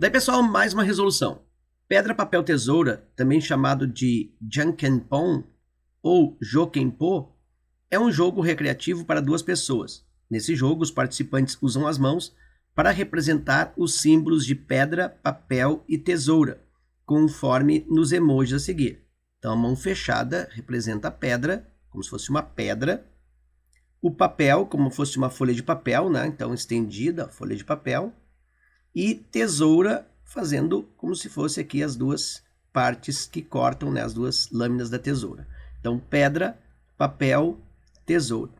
Daí, pessoal, mais uma resolução. Pedra, papel, tesoura, também chamado de Jankenpon ou Jokenpo, é um jogo recreativo para duas pessoas. Nesse jogo, os participantes usam as mãos para representar os símbolos de pedra, papel e tesoura, conforme nos emojis a seguir. Então, a mão fechada representa a pedra, como se fosse uma pedra. O papel, como se fosse uma folha de papel, né? Então, estendida, a folha de papel. E tesoura, fazendo como se fosse aqui as duas partes que cortam, né? As duas lâminas da tesoura. Então, pedra, papel, tesoura.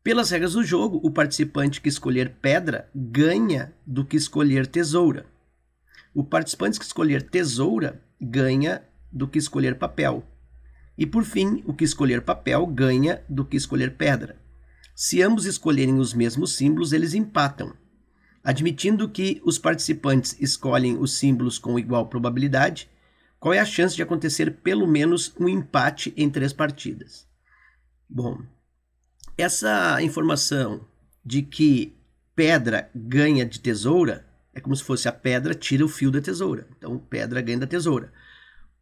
Pelas regras do jogo, o participante que escolher pedra ganha do que escolher tesoura. O participante que escolher tesoura ganha do que escolher papel. E, por fim, o que escolher papel ganha do que escolher pedra. Se ambos escolherem os mesmos símbolos, eles empatam. Admitindo que os participantes escolhem os símbolos com igual probabilidade, qual é a chance de acontecer pelo menos um empate em 3 partidas? Bom, essa informação de que pedra ganha de tesoura é como se fosse a pedra tira o fio da tesoura. Então, pedra ganha da tesoura.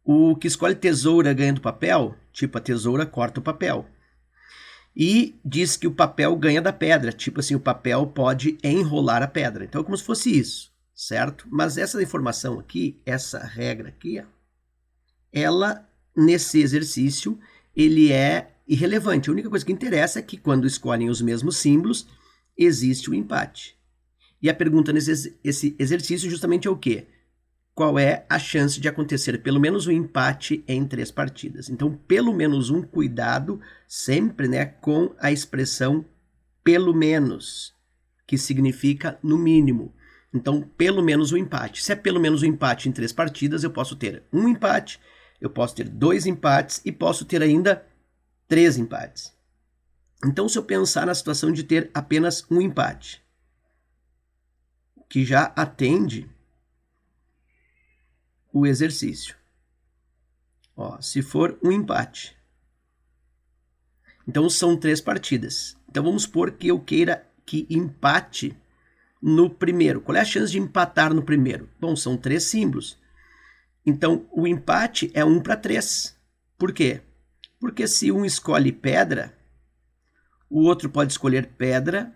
O que escolhe tesoura ganha do papel, tipo a tesoura corta o papel. E diz que o papel ganha da pedra, tipo assim, o papel pode enrolar a pedra. Então é como se fosse isso, certo? Mas essa informação aqui, essa regra aqui, ela, nesse exercício, ele é irrelevante. A única coisa que interessa é que quando escolhem os mesmos símbolos, existe o empate. E a pergunta nesse exercício justamente é o quê? Qual é a chance de acontecer pelo menos um empate em 3 partidas? Então, pelo menos um, cuidado sempre, né, com a expressão pelo menos, que significa no mínimo. Então, pelo menos um empate. Se é pelo menos um empate em 3 partidas, eu posso ter um empate, eu posso ter 2 empates e posso ter ainda 3 empates. Então, se eu pensar na situação de ter apenas um empate, que já atende o exercício. Ó, se for um empate. Então, são 3 partidas. Então, vamos supor que eu queira que empate no primeiro. Qual é a chance de empatar no primeiro? Bom, são 3 símbolos. Então, o empate é 1 para 3. Por quê? Porque se um escolhe pedra, o outro pode escolher pedra,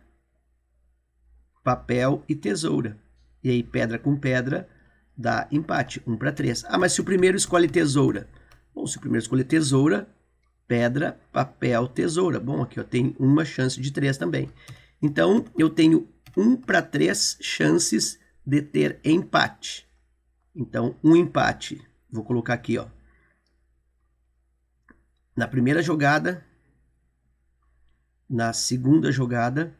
papel e tesoura. E aí, pedra com pedra dá empate, 1 para 3. Ah, mas se o primeiro escolhe tesoura? Bom, se o primeiro escolher tesoura, pedra, papel, tesoura. Bom, aqui eu tenho uma chance de 3 também. Então, eu tenho 1 para 3 chances de ter empate. Então, um empate, vou colocar aqui, ó. Na primeira jogada, na segunda jogada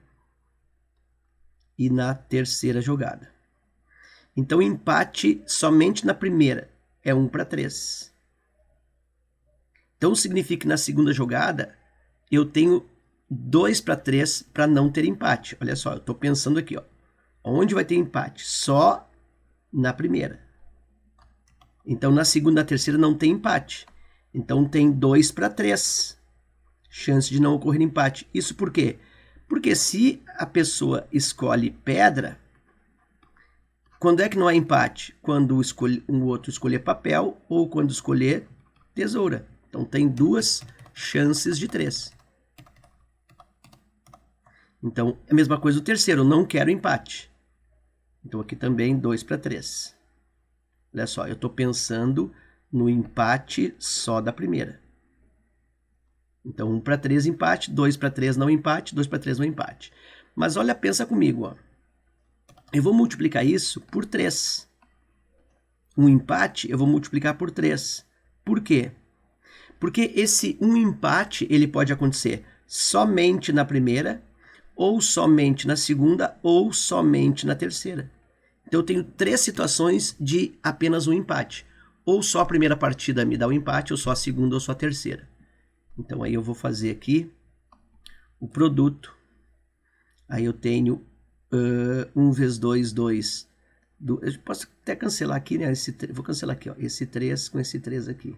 e na terceira jogada. Então, empate somente na primeira é 1 para 3. Então, significa que na segunda jogada eu tenho 2 para 3 para não ter empate. Olha só, eu estou pensando aqui, ó. Onde vai ter empate? Só na primeira. Então, na segunda e na terceira não tem empate. Então, tem 2 para 3. Chance de não ocorrer empate. Isso por quê? Porque se a pessoa escolhe pedra, quando é que não há empate? Quando o outro escolher papel ou quando escolher tesoura. Então, tem 2 chances de 3. Então, é a mesma coisa o terceiro. Eu não quero empate. Então, aqui também 2 para 3. Olha só, eu estou pensando no empate só da primeira. Então, 1 para 3 empate, 2 para 3 não empate, 2 para 3 não empate. Mas olha, pensa comigo, ó. Eu vou multiplicar isso por 3. Um empate eu vou multiplicar por 3. Por quê? Porque esse um empate ele pode acontecer somente na primeira, ou somente na segunda, ou somente na terceira. Então eu tenho 3 situações de apenas um empate. Ou só a primeira partida me dá o empate, ou só a segunda, ou só a terceira. Então aí eu vou fazer aqui o produto. Aí eu tenho 1 vezes 2, 2. Eu posso até cancelar aqui, né? Vou cancelar aqui, ó, esse 3 com esse 3 aqui.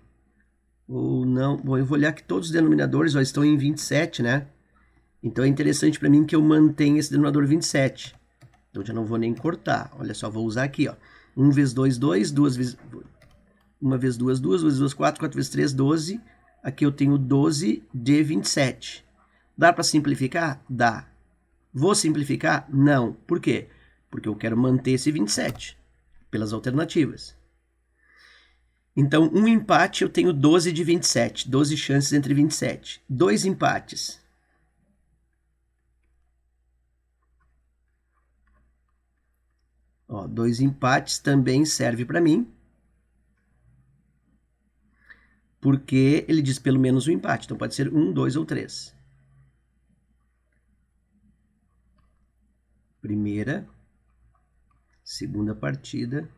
Ou não. Bom, eu vou olhar que todos os denominadores ó, estão em 27, né? Então é interessante para mim que eu mantenha esse denominador 27. Então, já não vou nem cortar. Olha só, vou usar aqui, ó. 1 vezes 2, 2, 2 vezes... 1 vezes 2, 2, 2 vezes 2, 4, 4 vezes 3, 12. Aqui eu tenho 12 de 27. Dá para simplificar? Dá. Vou simplificar? Não. Por quê? Porque eu quero manter esse 27 pelas alternativas. Então, um empate eu tenho 12 de 27. 12 chances entre 27. 2 empates. Ó, 2 empates também serve para mim. Porque ele diz pelo menos um empate. Então, pode ser 1, 2 ou 3. Primeira, segunda partida,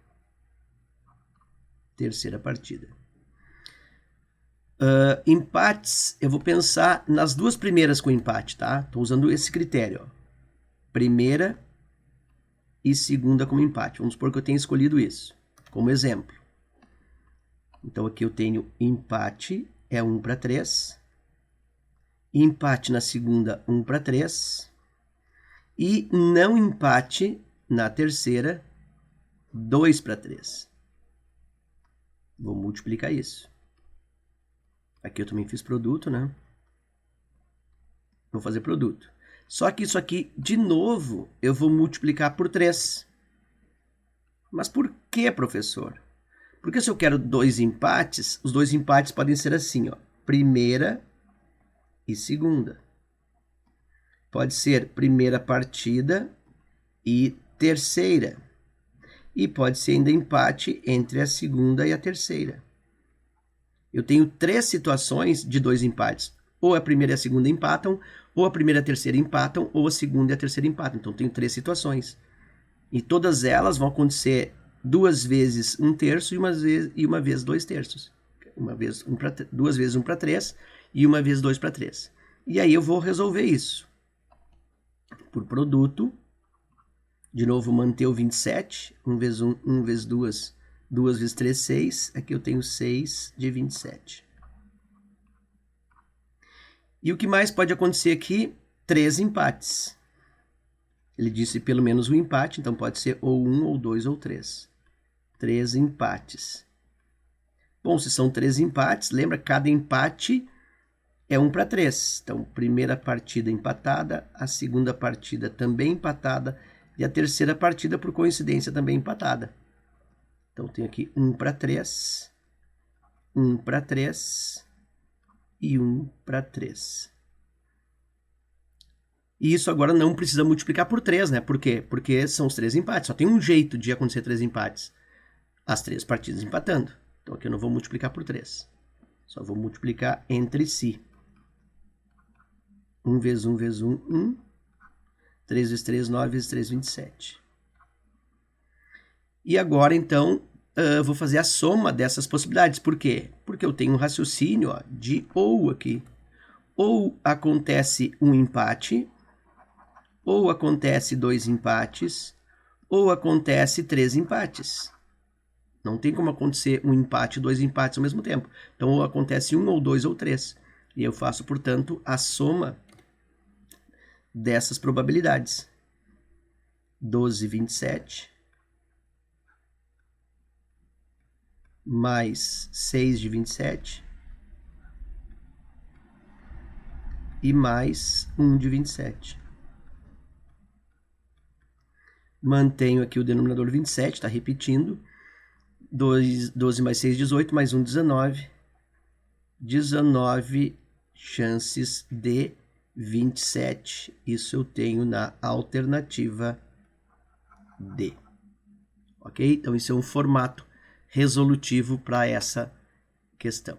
terceira partida. Empates, eu vou pensar nas duas primeiras com empate, tá? Estou usando esse critério, ó. Primeira e segunda como empate. Vamos supor que eu tenha escolhido isso como exemplo. Então, aqui eu tenho empate, é 1 para 3. Empate na segunda, 1 para 3. E não empate na terceira, 2 para 3. Vou multiplicar isso. Aqui eu também fiz produto, né? Vou fazer produto. Só que isso aqui, de novo, eu vou multiplicar por 3. Mas por que, professor? Porque se eu quero 2 empates, os 2 empates podem ser assim, ó. Primeira e segunda. Pode ser primeira partida e terceira. E pode ser ainda empate entre a segunda e a terceira. Eu tenho 3 situações de 2 empates. Ou a primeira e a segunda empatam, ou a primeira e a terceira empatam, ou a segunda e a terceira empatam. Então, eu tenho 3 situações. E todas elas vão acontecer 2 vezes 1/3 e uma vez 2/3. Duas vezes 1 para 3 e uma vez 2 para 3. E aí eu vou resolver isso. Por produto. De novo, manter o 27. 1 vezes 1, 1 vezes 2, 2 vezes 3, 6. Aqui eu tenho 6 de 27. E o que mais pode acontecer aqui? 3 empates. Ele disse pelo menos um empate, então pode ser ou 1, ou 2, ou 3. 3 empates. Bom, se são 3 empates, lembra, cada empate é 1 para 3. Então, primeira partida empatada, a segunda partida também empatada, e a terceira partida, por coincidência, também empatada. Então, tenho aqui 1 para 3, 1 para 3 e 1 para 3. E isso agora não precisa multiplicar por 3, né? Por quê? Porque são os 3 empates. Só tem um jeito de acontecer 3 empates. As 3 partidas empatando. Então, aqui eu não vou multiplicar por 3. Só vou multiplicar entre si. 1 vezes 1 vezes 1, 1. 3 vezes 3, 9 vezes 3, 27. E agora, então, vou fazer a soma dessas possibilidades. Por quê? Porque eu tenho um raciocínio, ó, de ou aqui. Ou acontece um empate, ou acontece 2 empates, ou acontece 3 empates. Não tem como acontecer um empate e 2 empates ao mesmo tempo. Então, ou acontece 1, ou 2, ou 3. E eu faço, portanto, a soma dessas probabilidades. 12, 27. Mais 6 de 27. E mais 1 de 27. Mantenho aqui o denominador 27, está repetindo. 12 mais 6, 18, mais 1, 19. 19 chances de 27. Isso eu tenho na alternativa D. Ok? Então, isso é um formato resolutivo para essa questão.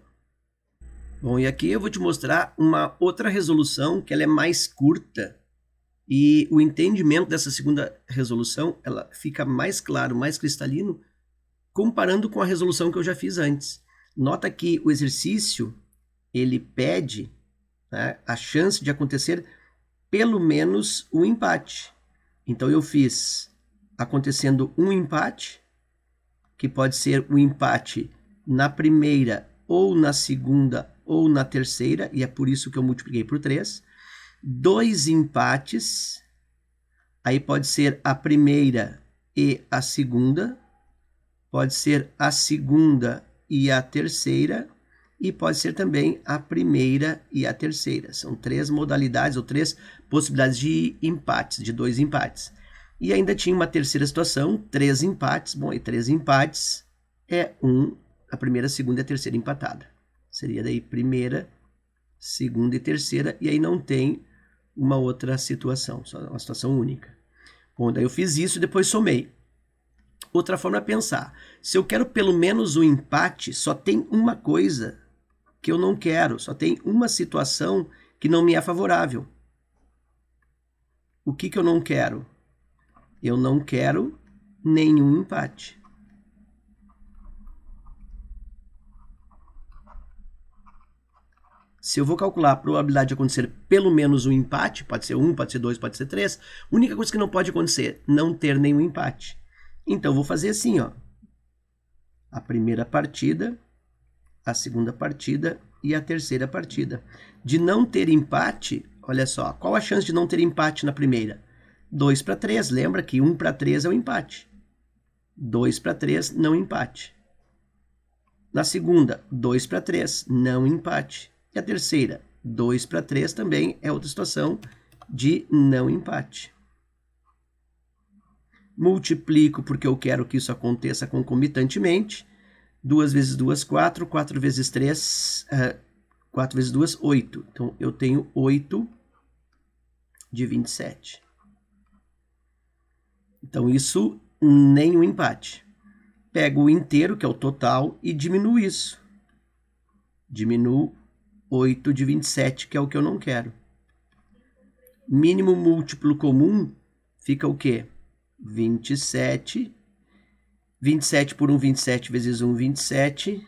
Bom, e aqui eu vou te mostrar uma outra resolução que ela é mais curta e o entendimento dessa segunda resolução ela fica mais claro, mais cristalino, comparando com a resolução que eu já fiz antes. Nota que o exercício ele pede, né, a chance de acontecer pelo menos um empate. Então eu fiz acontecendo um empate, que pode ser um empate na primeira ou na segunda ou na terceira, e é por isso que eu multipliquei por 3. 2 empates, Aí pode ser a primeira e a segunda, pode ser a segunda e a terceira, e pode ser também a primeira e a terceira. São 3 modalidades ou 3 possibilidades de empates, de 2 empates. E ainda tinha uma terceira situação, 3 empates. Bom, e 3 empates é a primeira, segunda e a terceira empatada. Seria daí primeira, segunda e terceira, e aí não tem uma outra situação, só uma situação única. Bom, daí eu fiz isso e depois somei. Outra forma é pensar, se eu quero pelo menos um empate, só tem uma coisa que eu não quero, só tem uma situação que não me é favorável. O que eu não quero? Eu não quero nenhum empate. Se eu vou calcular a probabilidade de acontecer pelo menos um empate, pode ser 1, pode ser 2, pode ser 3, a única coisa que não pode acontecer, não ter nenhum empate. Então, eu vou fazer assim, ó. A primeira partida, a segunda partida e a terceira partida. De não ter empate, olha só, qual a chance de não ter empate na primeira? 2 para 3, lembra que 1 para 3 é o empate. 2 para 3, não empate. Na segunda, 2 para 3, não empate. E a terceira, 2 para 3, também é outra situação de não empate. Multiplico porque eu quero que isso aconteça concomitantemente. 2 vezes 2, 4. 4 vezes 3, 4 vezes 2, 8. Então, eu tenho 8 de 27. Então, isso nenhum empate. Pego o inteiro, que é o total, e diminuo isso. Diminuo 8 de 27, que é o que eu não quero. Mínimo múltiplo comum fica o quê? 27. 27 por 1, 27 vezes 1, 27.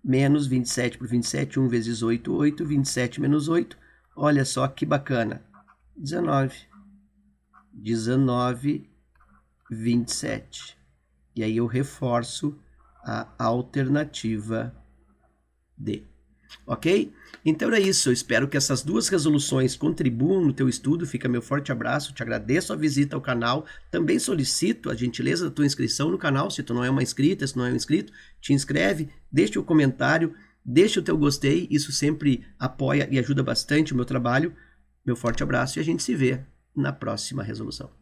Menos 27 por 27, 1 vezes 8, 8. 27 menos 8. Olha só que bacana. 19. 19, 27. E aí eu reforço a alternativa D. Ok? Então é isso, eu espero que essas 2 resoluções contribuam no teu estudo, fica meu forte abraço, te agradeço a visita ao canal, também solicito a gentileza da tua inscrição no canal, se tu não é uma inscrita, se não é um inscrito, te inscreve, deixa o comentário, deixa o teu gostei, isso sempre apoia e ajuda bastante o meu trabalho, meu forte abraço e a gente se vê na próxima resolução.